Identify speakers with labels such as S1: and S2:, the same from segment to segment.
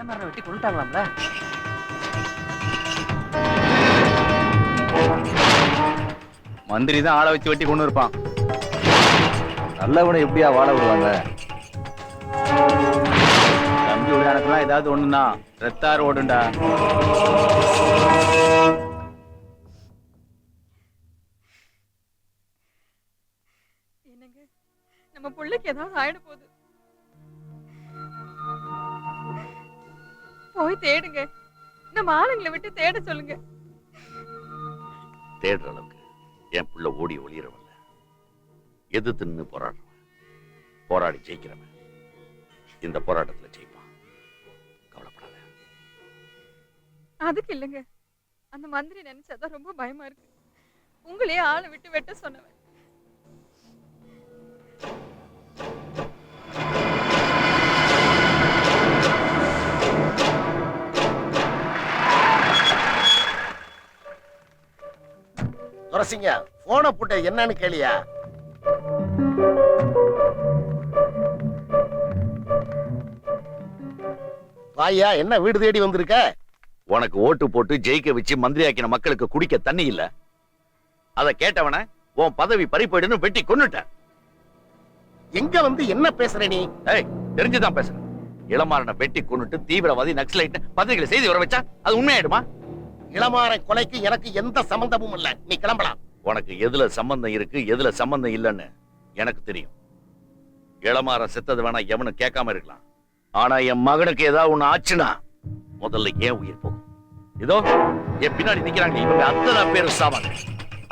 S1: மரம் வெட்டி கொண்டுட்டாங்களாம்ல.
S2: மந்திரி தான் ஆளை வச்சு வெட்டி கொண்டு இருப்பான்.
S3: நல்லவனை எப்படியா வாழ விடுவாங்க?
S2: தம்பி உடையானுக்குலாம் ஏதாவது ஒண்ணுன்னா ரத்தாறு ஓடுண்டா.
S4: என்னங்க நம்ம புள்ளைக்கு ஏதாவது ஆயிட போகுது. போய் தேடுங்க. நம்ம ஆளுங்களை விட்டு தேட சொல்லுங்க.
S5: தேடுற அளவுக்கு என் பிள்ளை ஓடி ஒளியறவன் எதிர்த்து நின்று போராடுறவன், போராடி ஜெயிக்கிறவன் இந்த போராட்டத்துல ஜெயிப்பான். கவலைப்படாத.
S4: அதுக்கு இல்லைங்க, அந்த மந்திரி நினைச்சாதான் ரொம்ப பயமா இருக்கு. உங்களையே ஆளை விட்டு வெட்ட சொன்னவன்.
S6: துரசிங்க போன போட்ட என்னன்னு கேளியா? வாயா, என்ன வீடு தேடி வந்திருக்க?
S5: உனக்கு ஓட்டு போட்டு ஜெயிக்க வச்சு மந்திரியாக்கின மக்களுக்கு குடிக்க தண்ணி இல்ல. அத கேட்டவன உன் பதவி பறி போயிடுன்னு வெட்டி கொன்னுட்ட.
S6: எங்க வந்து என்ன பேசுற நீ?
S5: ஏய், தெரிஞ்சுதான் பேசுறேன். இளமாறனை வெட்டி கொன்னுட்டு தீவிரவாதி நக்சலைட் பத்திரிகையில செய்தி வர வச்சா அது உண்மையாயிடுமா?
S6: இளமாறன் கொலைக்கு எனக்கு எந்த சம்பந்தமும் இல்ல. நீ கிளம்பலாம்.
S5: உனக்கு எதுல சம்பந்தம் இருக்கு எதுல சம்பந்தம் இல்லன்னு எனக்கு தெரியும். இளமாறன் செத்தது வேணா எவனும் கேட்காம இருக்கலாம். ஆனா என் மகனுக்கு ஏதாவது ஒண்ணு ஆச்சுன்னா முதல்ல ஏன் உயிர் போகும். இதோ என் பின்னாடி நிக்கிறாங்க இவங்க அத்தனை பேரும் சாவாங்க.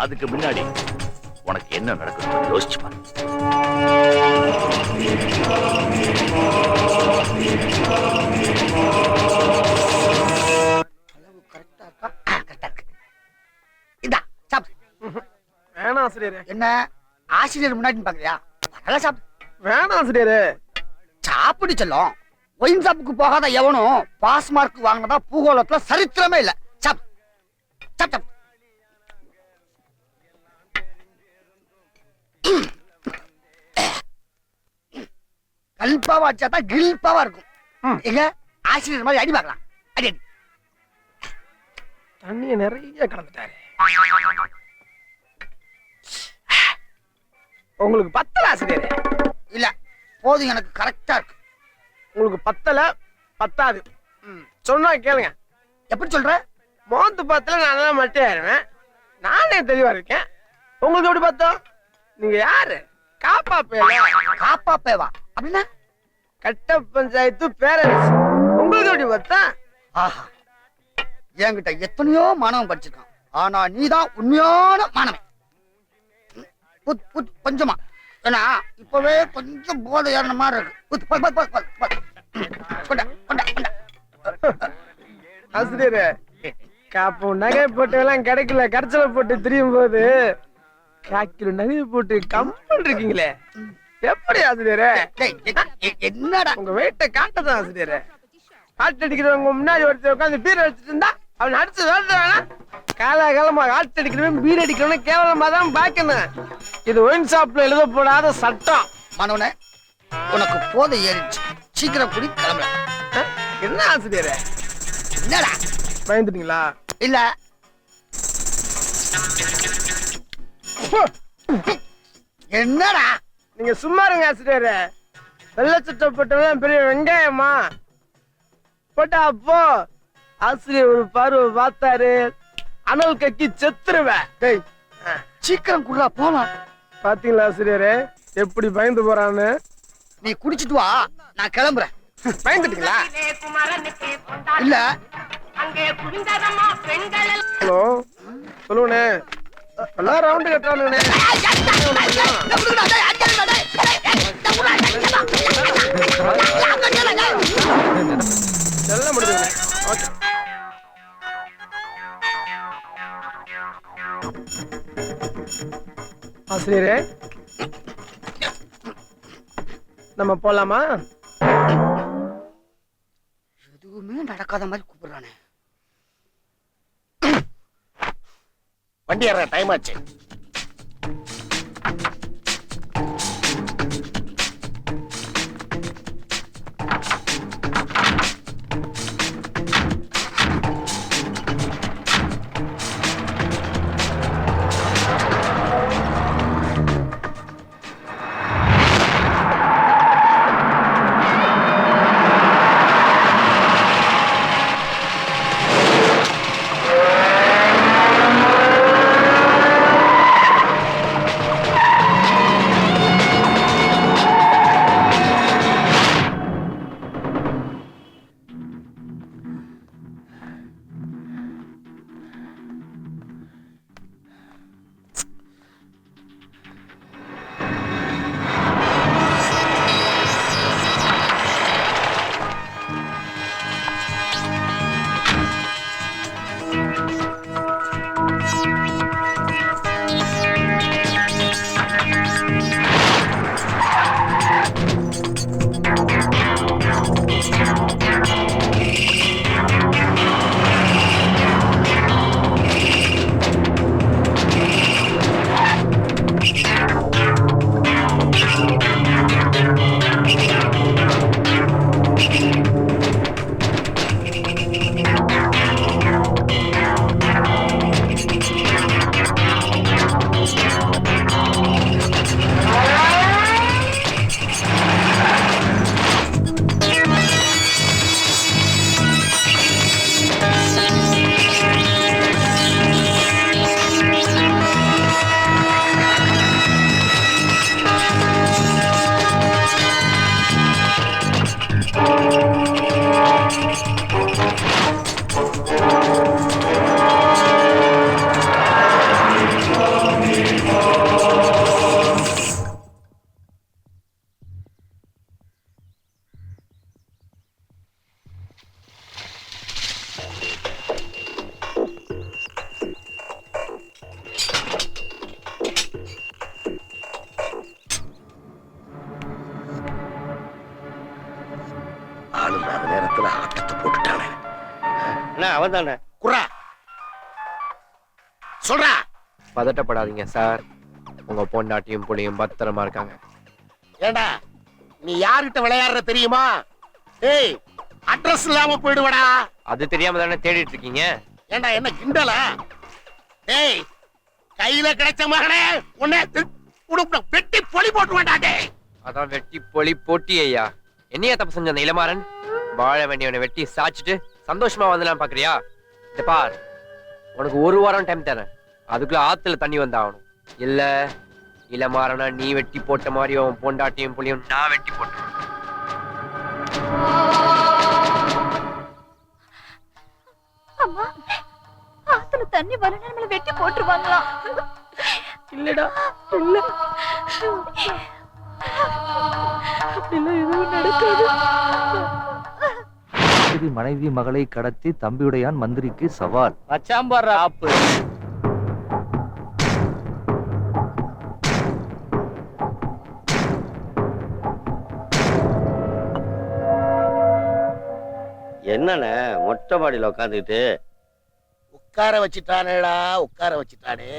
S5: அதுக்கு முன்னாடி உனக்கு என்ன நடக்குது யோசிச்சு பாரு.
S1: வேணாம் ஆசிரியரே.
S7: என்ன ஆசிரியர் முன்னாடி பாக்குறியா?
S1: வேணாம் ஆசிரியரே.
S7: சாப்பிடு செல்லம். ஒயின் ஷாப்புக்கு போகாத எவனும் பாஸ் மார்க் வாங்கினதா பூகோளத்துல சரித்திரமே இல்ல. சாப் சாப் சாப். கல்பாவா அடிச்சாதான் கில்பாவா இருக்கும். எங்க ஆசிரியர் மாதிரி அடி பார்க்கலாம். அடி அடி.
S1: தண்ணிய நிறைய கலந்துட்டாரு. உங்களுக்கு பத்தல ஆசிரியரே?
S7: இல்ல, போதும், எனக்கு கரெக்டா இருக்கு.
S1: உங்களுக்கு பத்தல பத்தாது. சொன்னா கேளுங்க.
S7: எப்படி சொல்ற?
S1: மோந்து பத்தல நான் மட்டும் ஆயிருவேன். நானே தெளிவா இருக்கேன். உங்களுக்கு எப்படி பார்த்தோம்? நீங்க யாரு? காப்பா பேல.
S7: காப்பா பேவா அப்படின்னா?
S1: கட்ட பஞ்சாயத்து பேரரசு. உங்களுக்கு எப்படி பார்த்தா?
S7: ஆஹா, என்கிட்ட எத்தனையோ மாணவன் படிச்சிருக்கான். ஆனா நீதான் உண்மையான மாணவன். கொஞ்சமா ஏன்னா இப்பவே கொஞ்சம் போதை ஏறின மாதிரி இருக்கு.
S1: ஆசிரியரே, காப்பு நகை போட்டு எல்லாம் கிடைக்கல, கரைச்சல போட்டு திரியும் போது காக்கில நகை போட்டு கம்பல் இருக்கீங்களே, எப்படி ஆசிரியரே?
S7: என்னடா
S1: உங்க வெயிட்ட காட்டதான் ஆசிரியரே. காட்டு அடிக்கிறவங்க முன்னாடி ஒருத்தர் உட்காந்து பீர் அடிச்சுட்டு இருந்தா அவன் அடிச்சு வேண்டானா? காலகாலமா காட்டு அடிக்கிறவன் பீர் அடிக்கிறவன் கேவலமா தான் பாக்கணும். இது ஒயின் ஷாப்ல எழுத போடாத சட்டம்.
S7: மாணவனே, உனக்கு போதை ஏறிடுச்சு. சீக்கிரம் குடி, கிளம்பல.
S1: என்ன ஆசிரியரே?
S7: என்னடா
S1: பயந்துட்டீங்களா?
S7: இல்ல. என்னடா?
S1: நீங்க சும்மா இருங்க ஆசிரியரே. வெள்ளை சட்டை போட்டவன் பெரிய வெங்காயமா போட்டா அப்போ ஆசிரியர் ஒரு பார்வை பார்த்தாரு, அனல் கக்கி செத்துருவேன்.
S7: டேய், சீக்கிரம் குடுறா, போலாம்.
S1: பாத்தீங்களா ஆசிரியரே எப்படி பயந்து போறான்னு?
S7: நீ குடிச்சிட்டு வா, நான் கிளம்புறேன்.
S1: பயந்துட்டீங்களா?
S7: இல்ல.
S1: ஹலோ, சொல்லுவனே. எல்லாம் ரவுண்டு கட்டுறானுங்கண்ணே. சொல்ல முடியுது. ஓகே. ஆசிரியரே, நம்ம போலாமா?
S7: எதுவுமே நடக்காத மாதிரி கூப்பிடுறானே.
S6: வண்டி ஏற டைம் ஆச்சு.
S5: நேரத்துல ஆட்டத்தை போட்டுட்டானே.
S6: அவன் தானே குர்ரா சொல்றா.
S1: பதட்டப்படாதீங்க சார், உங்க பொண்டாட்டியும் புள்ளியும் பத்திரமா இருக்காங்க.
S6: ஏண்டா நீ யார்கிட்ட விளையாடுற தெரியுமா? ஏய் அட்ரஸ் இல்லாம போயிடுவடா.
S1: அது தெரியாம தானே தேடிட்டு இருக்கீங்க.
S6: ஏண்டா என்ன கிண்டலா? ஏய் கையில கிடைச்ச மகனே உன்னை வெட்டி பொலி போட்டு வேண்டாடே.
S1: அதான் வெட்டி பொலி போட்டி ஐயா. என்னையா தப்பு செஞ்ச அந்த இளமாறன்? வாழ வேண்டியவனை வெட்டி சாச்சிட்டு சந்தோஷமா வந்துலாம் பாக்குறியா? இந்த பார், உனக்கு 1 வாரம் டைம் தரேன். அதுக்குள்ள ஆத்துல தண்ணி வந்தாகணும். இல்ல இளமாறனா நீ வெட்டி போட்ட மாதிரி உன் பொண்டாட்டியும் புள்ளியும் நான் வெட்டி போட்டேன்.
S4: அம்மா, ஆத்துல தண்ணி வரணும், நம்மள வெட்டி போட்டுருவாங்களா? இல்லடா, இல்ல எதுவும் நடக்காது.
S3: மனைவி மகளை கடத்தி தம்பியுடையான் மந்திரிக்கு சவால்.
S2: வச்சாம்பார் ஆப்பு.
S8: என்னண்ணே மொட்டை மாடியில உட்காந்துக்கிட்டு?
S6: உட்கார வச்சுட்டானேடா, உட்கார வச்சுட்டானே.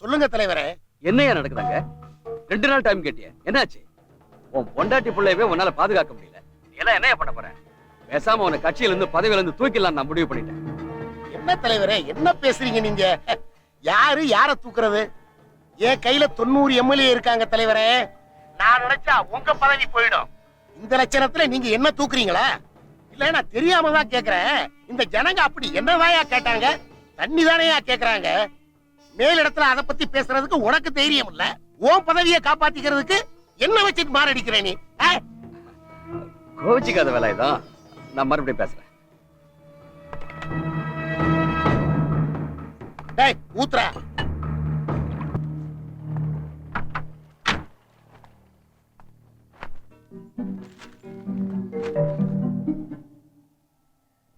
S6: சொல்லுங்க தலைவரே.
S9: என்னையா நடக்குதாங்க? 2 நாள் டைம் கேட்டிய, என்னாச்சு? உன் பொண்டாட்டி பிள்ளையவே உன்னால பாதுகாக்க முடியல. எல்லாம் என்னையா பண்ண போற? பேசாம உன கட்சியில இருந்து பதவியில இருந்து தூக்கிடலாம் நான் முடிவு பண்ணிட்டேன்.
S6: என்ன தலைவரே என்ன பேசுறீங்க நீங்க? யாரு யார தூக்குறது? என் கையில 90 எம்எல்ஏ இருக்காங்க தலைவரே. நான் நினைச்சா உங்க பதவி போயிடும். இந்த லட்சணத்துல நீங்க என்ன தூக்குறீங்களா? இல்ல நான் தெரியாம தான் கேக்குறேன். இந்த ஜனங்க அப்படி என்னதாயா கேட்டாங்க? தண்ணி தானேயா கேக்குறாங்க. மேலிடத்துல அதை பத்தி பேசுறதுக்கு உனக்கு தைரியம் இல்ல. உன் பதவியை காப்பாத்திக்கிறதுக்கு என்ன வச்சுட்டு மாரடிக்கிற நீ?
S9: கோவிச்சுக்காத வேலை இதான். நான் மறுபடியும் பேசுறேன்.
S6: டேய் ஊத்ரா.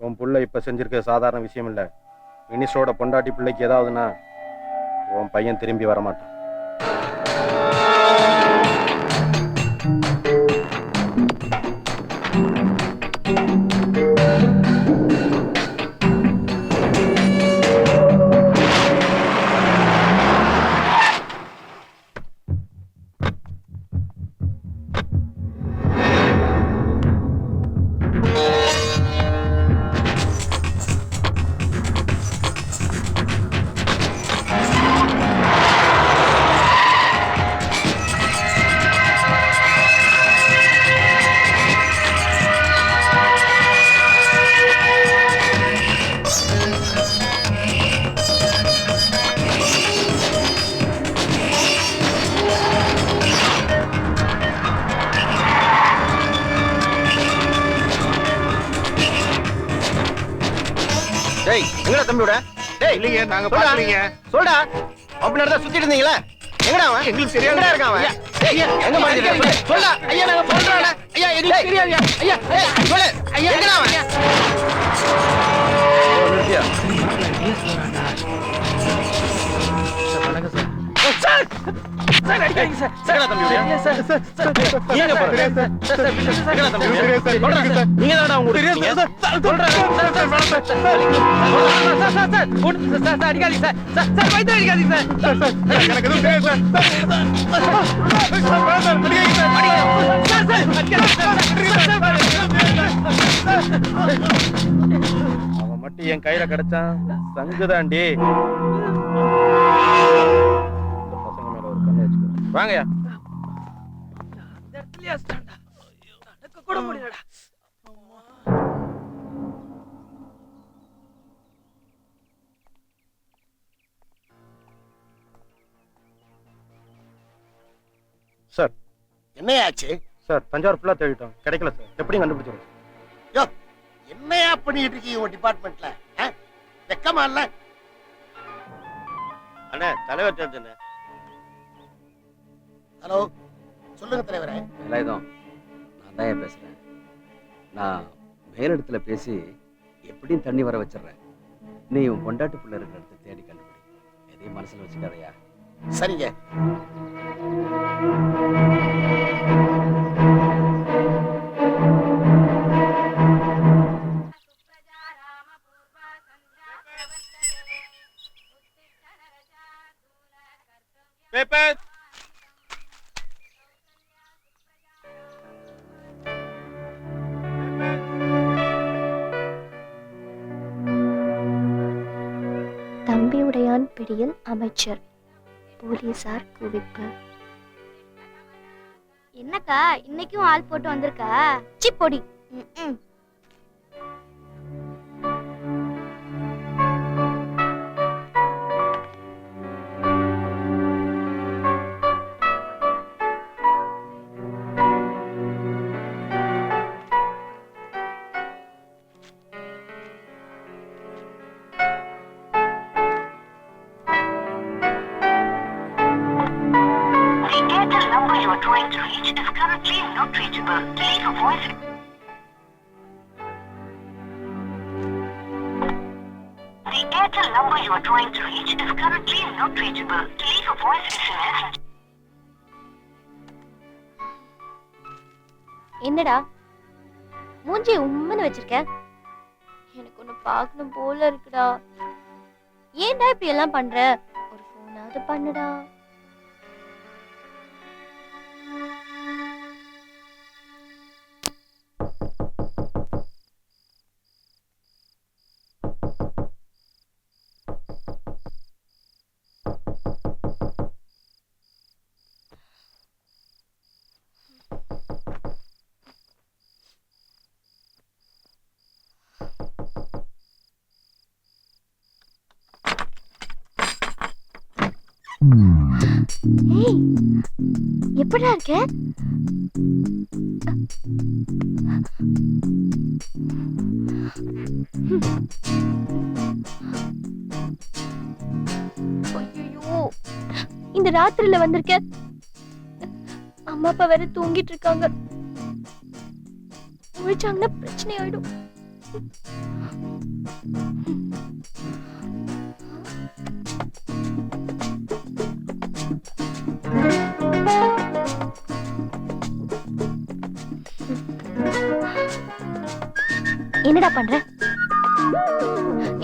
S10: உன் புள்ள இப்ப செஞ்சிருக்க சாதாரண விஷயம் இல்ல. மினிஸ்டரோட பொண்டாட்டி பிள்ளைக்கு ஏதாவதுன்னா உன் பையன் திரும்பி வரமாட்டான். டேய் எங்கடா தம்பியோட? டேய் இல்லைங்க, நாங்க பாக்கலீங்க. சொல்டா. அப்படி நடந்தா சுத்திட்டு இருந்தீங்களா? எங்கடா அவன்? எங்களுக்கு தெரியாது. எங்கடா இருக்கான் அவன்? ஐயா எங்க மாட்டிக்கிட்ட? சொல்டா. ஐயா நாங்க சொல்றோம்ல. ஐயா எங்களுக்கு தெரியாது. ஐயா சொல்லு. ஐயா எங்கடா அவன்? நிறுத்தியா? சார் சார் அடிக்காதீங்க சார். எங்கடா தம்பியோட? சார் சார் நீங்க பாருங்க. எங்கடா தம்பியோட? சொல்றேன் சார். நீங்க தானடா அவங்க சொல்றேன். சொல்றேன் சார். சார் சார் அடிக்காதீங்க சார். சார் வைத்து அடிக்காதீங்க சார். சார் எனக்கு எதுவும் தெரியாது சார். அவன் மட்டும் என் கையில கிடைச்சான் சங்குதாண்டி. பசங்க மேல ஒரு கண்ணு வச்சுக்கோ. வாங்கயா.
S1: கூட முடியலடா.
S10: சார்
S6: என்னையாச்சு?
S10: சார் தஞ்சாவூர் ஃபுல்லா தேடிட்டோம், கிடைக்கல சார். எப்படி கண்டுபிடிச்சிருக்கோம்?
S6: யோ என்னையா பண்ணிட்டு இருக்கீங்க உங்க டிபார்ட்மெண்ட்ல? வெக்கமா இல்ல?
S8: அண்ணே தலைவர் தெரிஞ்சுண்ணே.
S6: ஹலோ சொல்லுங்க தலைவரே.
S9: வேலாயுதம், நான் தான் பேசுறேன். நான் மேலிடத்துல பேசி எப்படியும் தண்ணி வர வச்சிடுறேன். நீ உன் பொண்டாட்டு பிள்ளை இருக்கிற இடத்த தேடி கண்டுபிடி. எதையும் மனசுல வச்சுக்காதையா.
S6: சரிங்க.
S10: பேப்பர்
S11: தம்பியுடையான் பிடியில் அமைச்சர், போலீசார் குவிப்பு. என்னக்கா இன்னைக்கும் ஆள் போட்டு வந்திருக்கா? சிப்பொடி. என்னடா மூஞ்சி உம்மன்னு வச்சிருக்க? எனக்கு ஒண்ணு பார்க்கணும் போல இருக்குடா. ஏன்டா இப்படி எல்லாம் பண்ற? ஒரு போனாவது பண்ணுடா. ஏய், எப்படிடா இருக்க? ஐயோ, இந்த ராத்திரில வந்திருக்க. அம்மா அப்பா வேற தூங்கிட்டு இருக்காங்க. முழிச்சாங்கன்னா பிரச்சனை ஆயிடும். என்னடா பண்ற?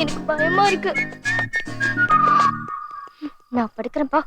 S11: எனக்கு பயமா இருக்கு. நான் படுக்கிறேன்ப்பா.